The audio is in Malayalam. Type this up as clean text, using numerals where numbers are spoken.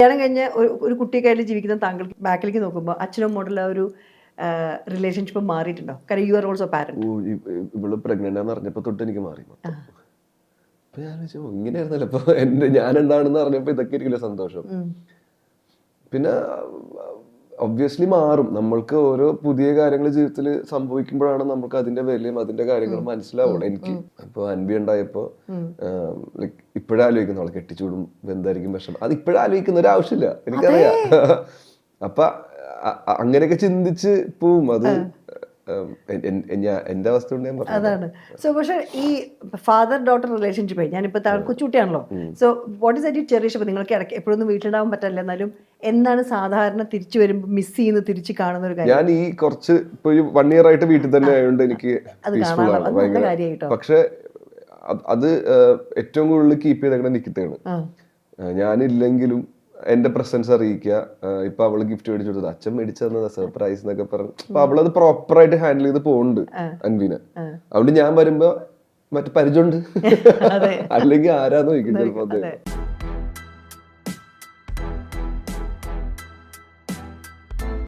കല്യാണം കഴിഞ്ഞ ഒരു കുട്ടിയൊക്കെ ജീവിക്കുന്ന താങ്കൾ ബാക്കിലേക്ക് നോക്കുമ്പോൾ അച്ഛനും അമ്മോടുള്ള ഒരു റിലേഷൻഷിപ്പ് മാറിയിട്ടുണ്ടോ? കാരണം യു ആർ ഓൾസോ പാരന്റ്. ഇവള് പ്രഗ്നന്റ് ആണെന്ന് അറിഞ്ഞപ്പോ തൊട്ട് എനിക്ക് മാറി. അപ്പൊ ഞാൻ ഇങ്ങനെയായിരുന്നല്ലോ ഇപ്പൊ ഞാൻ എന്താണെന്ന് അറിഞ്ഞപ്പോ ഇതൊക്കെ ഇരിക്കില്ല സന്തോഷം. പിന്നെ ഒബ്വിയസ്ലി മാറും. നമ്മൾക്ക് ഓരോ പുതിയ കാര്യങ്ങൾ ജീവിതത്തിൽ സംഭവിക്കുമ്പോഴാണ് നമുക്ക് അതിന്റെ വിലയും അതിന്റെ കാര്യങ്ങളും മനസ്സിലാവുള്ളൂ. എനിക്ക് ഇപ്പൊ അൻവി ഉണ്ടായപ്പോ ലൈക് ഇപ്പോഴും ആലോചിക്കുന്നു അവളെ കെട്ടിച്ചൂടും എന്തായിരിക്കും വിഷമം. അത് ഇപ്പോഴും ആലോചിക്കുന്ന ഒരു ആവശ്യമില്ല, എനിക്കറിയാം. അപ്പൊ അങ്ങനെയൊക്കെ ചിന്തിച്ച് പോവും. അത് എന്റെ അവസ്ഥ കൊണ്ട് ഞാൻ പറഞ്ഞു. അതാണ്. സോ പക്ഷെ ഈ ഫാദർ ഡോട്ടർ റിലേഷൻഷിപ്പ് ഞാനിപ്പോ കൊച്ചുകുട്ടിയാണല്ലോ. So what is that you cherish? അപ്പൊ നിങ്ങൾക്ക് ഇടയ്ക്ക് എപ്പോഴൊന്നും വീട്ടിലുണ്ടാവാൻ പറ്റില്ല, എന്നാലും എന്താണ് സാധാരണ തിരിച്ചു വരുമ്പോൾ മിസ് ചെയ്യുന്ന, തിരിച്ചു കാണുന്ന ഒരു കാര്യം? ഞാൻ ഈ കുറച്ച് ഇപ്പൊ 1 year ആയിട്ട് വീട്ടിൽ തന്നെ ആയതുകൊണ്ട് എനിക്ക് പീസ്ഫുൾ ആണ് ഭയങ്കര. പക്ഷെ അത് ഏറ്റവും കൂടുതൽ കീപ്പ് ചെയ്തേക്കണ നിക്കിത്താണ്. ഞാനില്ലെങ്കിലും എന്റെ പ്രസൻസ് അറിയിക്കുക. ഇപ്പൊ അവള് ഗിഫ്റ്റ് മേടിച്ചു കൊടുത്തത് അച്ഛൻ മേടിച്ചു തന്നതാ സർപ്രൈസ് എന്നൊക്കെ പറഞ്ഞു. അപ്പൊ അവളത് പ്രോപ്പറായിട്ട് ഹാൻഡിൽ ചെയ്ത് പോകുന്നുണ്ട് അൻവിനെ. അതുകൊണ്ട് ഞാൻ വരുമ്പോ മറ്റു പരിചയമുണ്ട്, അല്ലെങ്കിൽ ആരാന്ന് ചോദിക്കും ചിലപ്പോ.